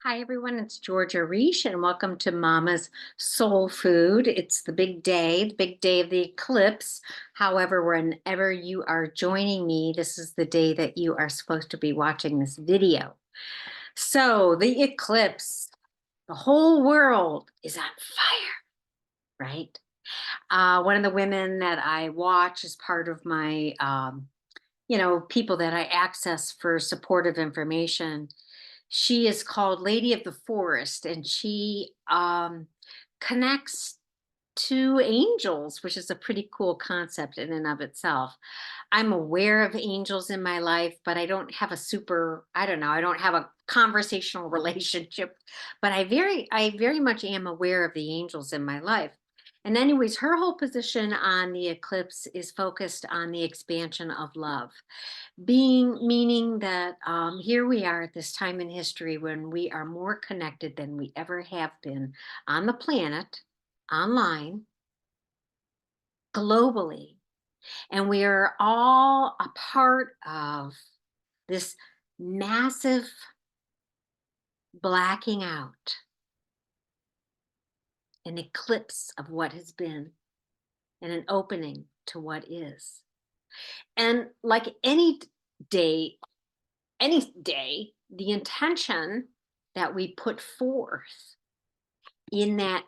Hi, everyone. It's Georgia Reese, and welcome to Mama's Soul Food. It's the big day of the eclipse. However, whenever you are joining me, this is the day that you are supposed to be watching this video. So, the eclipse, the whole world is on fire, right? One of the women that I watch is part of my, people that I access for supportive information. She is called Lady of the Forest, and she connects to angels, which is a pretty cool concept in and of itself. I'm aware of angels in my life, but I don't have a super, I don't know, I don't have a conversational relationship, but I very much am aware of the angels in my life. And anyways, her whole position on the eclipse is focused on the expansion of love, being meaning that here we are at this time in history when we are more connected than we ever have been on the planet, online, globally, and we are all a part of this massive blacking out, an eclipse of what has been, and an opening to what is. And like day any day, the intention that we put forth in that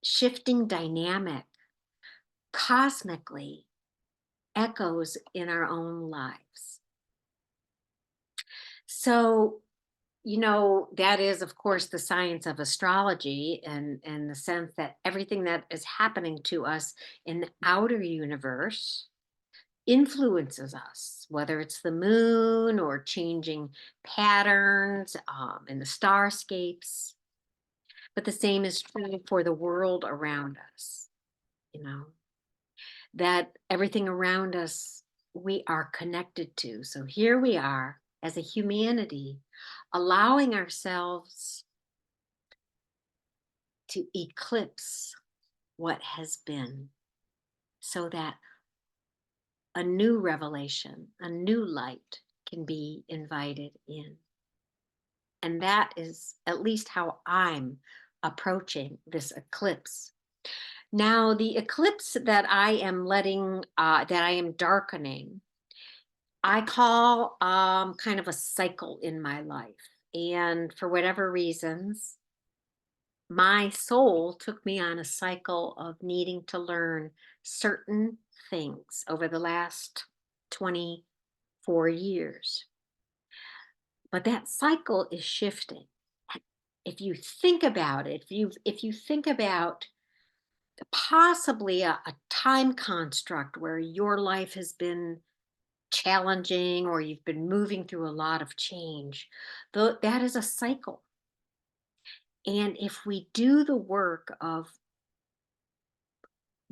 shifting dynamic cosmically echoes in our own lives. So, that is, of course, the science of astrology, and the sense that everything that is happening to us in the outer universe influences us, whether it's the moon or changing patterns in the starscapes. But the same is true for the world around us, you know, that everything around us we are connected to. So here we are as a humanity, allowing ourselves to eclipse what has been so that a new revelation, a new light can be invited in. And that is at least how I'm approaching this eclipse. Now, the eclipse that that I am darkening, I call kind of a cycle in my life. And for whatever reasons, my soul took me on a cycle of needing to learn certain things over the last 24 years. But that cycle is shifting. If you think about it, if you think about possibly a time construct where your life has been challenging or you've been moving through a lot of change, though that is a cycle. And if we do the work of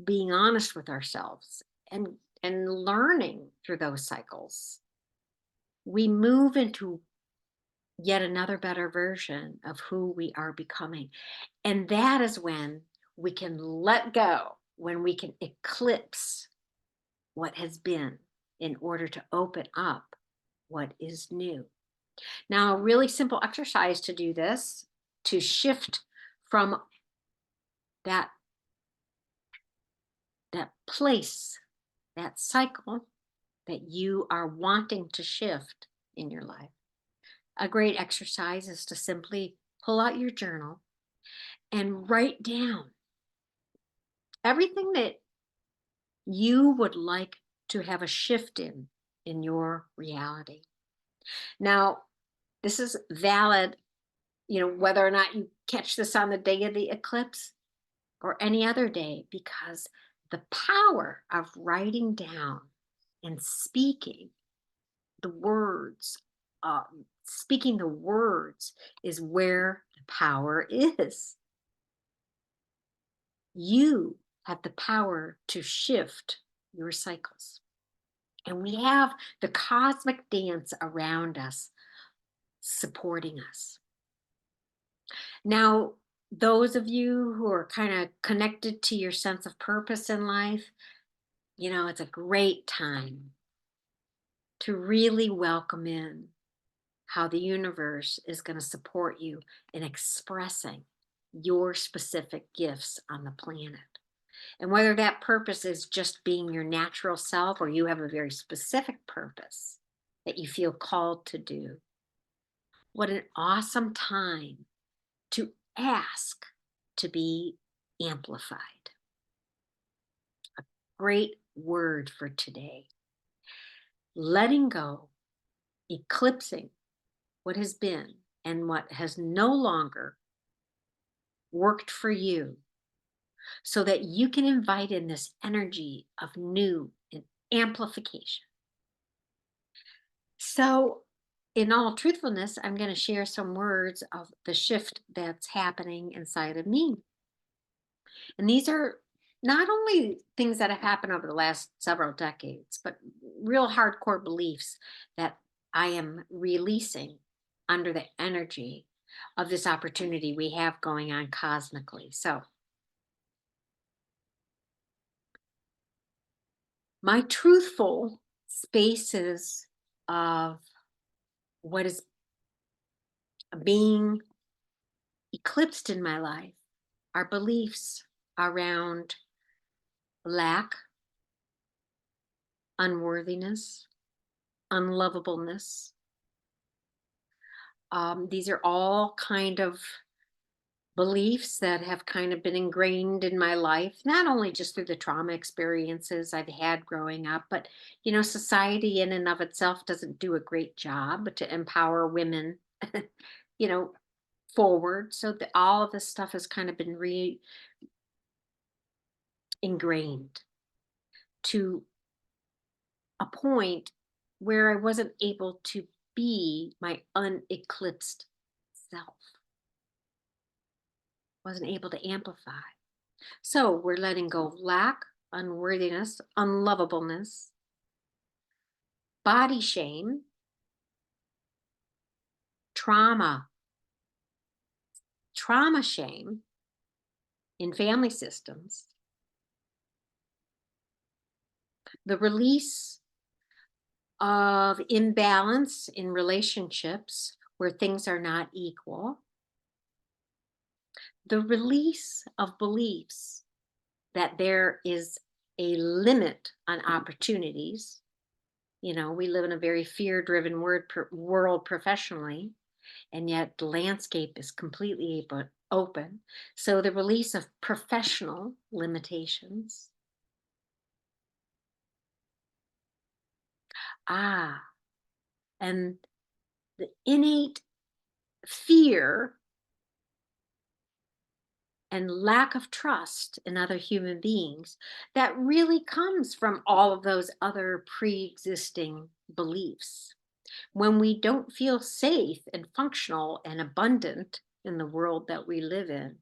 being honest with ourselves and learning through those cycles, we move into yet another better version of who we are becoming. And that is when we can let go, when we can eclipse what has been in order to open up what is new. Now, a really simple exercise to do this, to shift from that that place, that cycle that you are wanting to shift in your life. A great exercise is to simply pull out your journal and write down everything that you would like to have a shift in your reality. Now, this is valid, whether or not you catch this on the day of the eclipse or any other day, because the power of writing down and the words, speaking the words is where the power is. You have the power to shift your cycles. And we have the cosmic dance around us supporting us. Now, those of you who are kind of connected to your sense of purpose in life, it's a great time to really welcome in how the universe is going to support you in expressing your specific gifts on the planet. And whether that purpose is just being your natural self or you have a very specific purpose that you feel called to do, what an awesome time to ask to be amplified. Great word for today. Letting go, eclipsing what has been and what has no longer worked for you so that you can invite in this energy of new and amplification. So, in all truthfulness, I'm going to share some words of the shift that's happening inside of me. And these are not only things that have happened over the last several decades, but real hardcore beliefs that I am releasing under the energy of this opportunity we have going on cosmically. So, my truthful spaces of what is being eclipsed in my life are beliefs around lack, unworthiness, unlovableness. These are all kind of beliefs that have kind of been ingrained in my life, not only just through the trauma experiences I've had growing up, but society in and of itself doesn't do a great job to empower women, you know, forward. So all of this stuff has kind of been ingrained to a point where I wasn't able to be my uneclipsed self, wasn't able to amplify. So we're letting go of lack, unworthiness, unlovableness, body shame, trauma, trauma shame in family systems, the release of imbalance in relationships where things are not equal, the release of beliefs that there is a limit on opportunities. We live in a very fear driven world professionally, and yet the landscape is completely open. So the release of professional limitations. And the innate fear and lack of trust in other human beings that really comes from all of those other pre-existing beliefs. When we don't feel safe and functional and abundant in the world that we live in,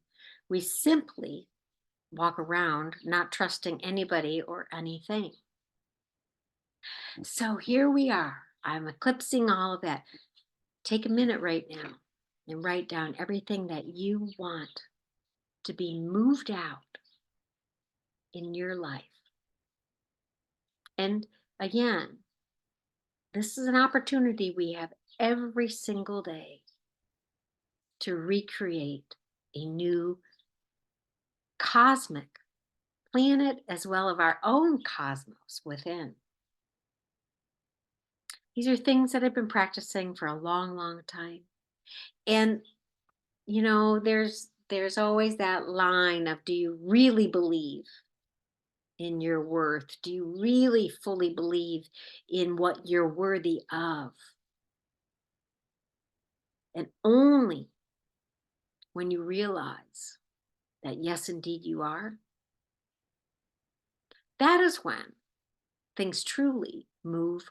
we simply walk around not trusting anybody or anything. So here we are. I'm eclipsing all of that. Take a minute right now and write down everything that you want to be moved out in your life. And again, this is an opportunity we have every single day to recreate a new cosmic planet as well as our own cosmos within. These are things that I've been practicing for a long, long time. And there's always that line of, do you really believe in your worth? Do you really fully believe in what you're worthy of? And only when you realize that yes, indeed you are, that is when things truly move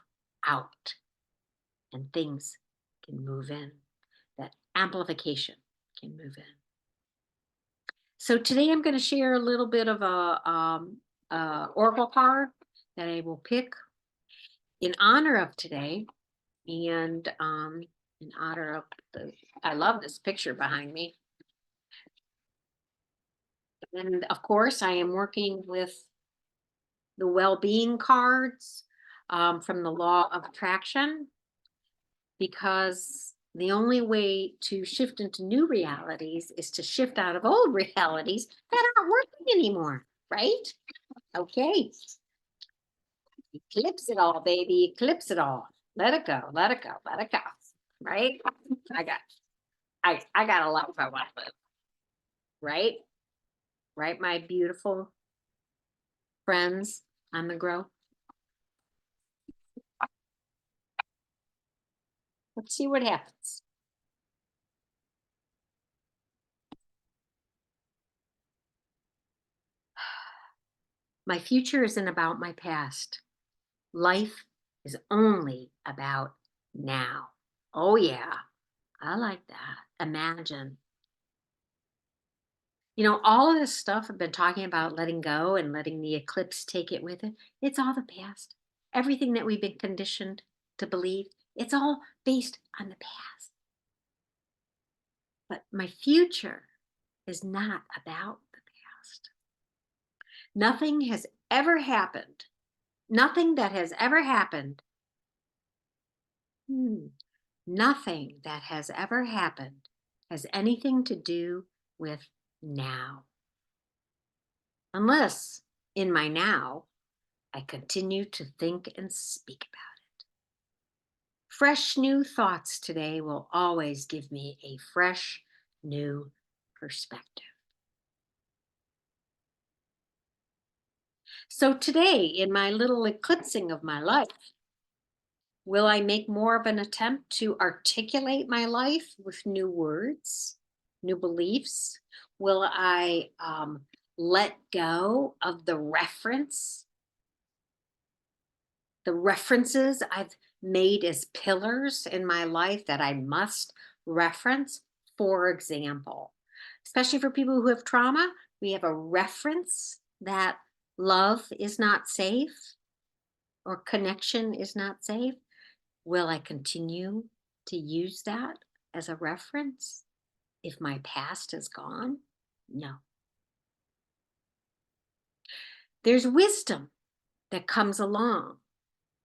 out and things can move in. That amplification can move in. So today I'm going to share a little bit of a oracle card that I will pick in honor of today, and in honor of I love this picture behind me. And of course, I am working with the well-being cards from the law of attraction. because the only way to shift into new realities is to shift out of old realities that aren't working anymore, right? Okay. Eclipse it all, baby. Eclipse it all. Let it go. Let it go. Let it go. Right? I got I got a life I want to live. Right? Right, my beautiful friends on the grow. Let's see what happens. My future isn't about my past. Life is only about now. Oh, yeah. I like that. Imagine. All of this stuff I've been talking about letting go and letting the eclipse take it with it, it's all the past. Everything that we've been conditioned to believe, it's all based on the past. But my future is not about the past. Nothing has ever happened. Nothing that has ever happened. Nothing that has ever happened has anything to do with now. Unless in my now, I continue to think and speak about it. Fresh new thoughts today will always give me a fresh new perspective. So today, in my little eclipsing of my life, will I make more of an attempt to articulate my life with new words, new beliefs? Will I let go of the references I've made as pillars in my life that I must reference? For example, especially for people who have trauma, we have a reference that love is not safe or connection is not safe. Will I continue to use that as a reference if my past is gone? No. There's wisdom that comes along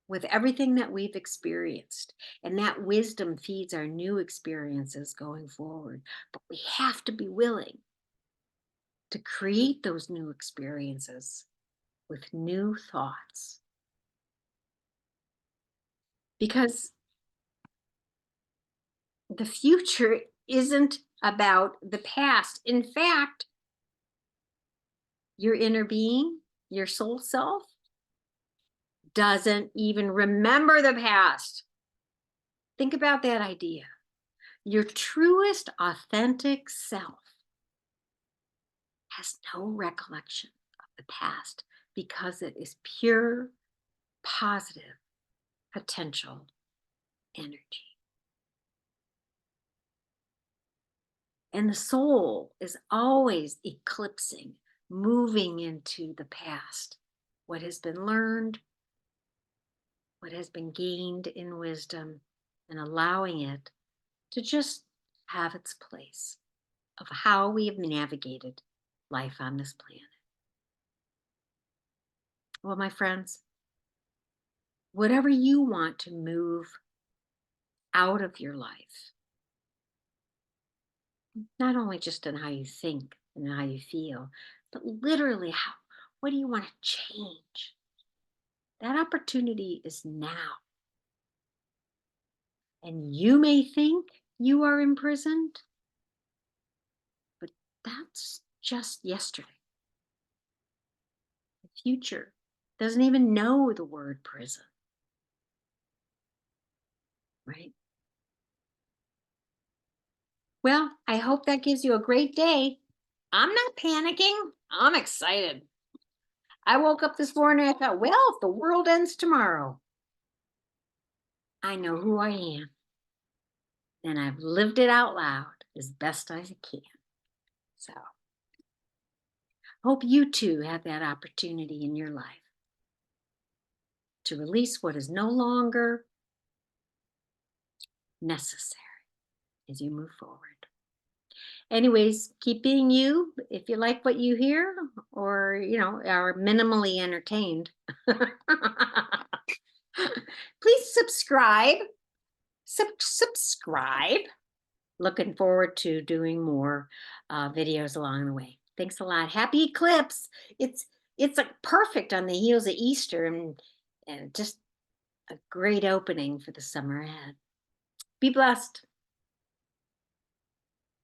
with everything that we've experienced, and that wisdom feeds our new experiences going forward. But we have to be willing to create those new experiences with new thoughts. Because the future isn't about the past. In fact, your inner being, your soul self, doesn't even remember the past. Think about that idea. Your truest, authentic self has no recollection of the past because it is pure, positive, potential energy. And the soul is always eclipsing, moving into the past, what has been learned, what has been gained in wisdom, and allowing it to just have its place of how we have navigated life on this planet. Well, my friends, whatever you want to move out of your life, not only just in how you think and how you feel, but literally what do you want to change? That opportunity is now. And you may think you are imprisoned, but that's just yesterday. The future doesn't even know the word prison, right? Well, I hope that gives you a great day. I'm not panicking. I'm excited. I woke up this morning and I thought, well, if the world ends tomorrow, I know who I am. And I've lived it out loud as best I can. So, hope you too have that opportunity in your life to release what is no longer necessary as you move forward. Anyways, keep being you. If you like what you hear or, are minimally entertained, please subscribe subscribe. Looking forward to doing more videos along the way. Thanks a lot. Happy eclipse. It's it's like perfect on the heels of Easter and just a great opening for the summer ahead. Be blessed.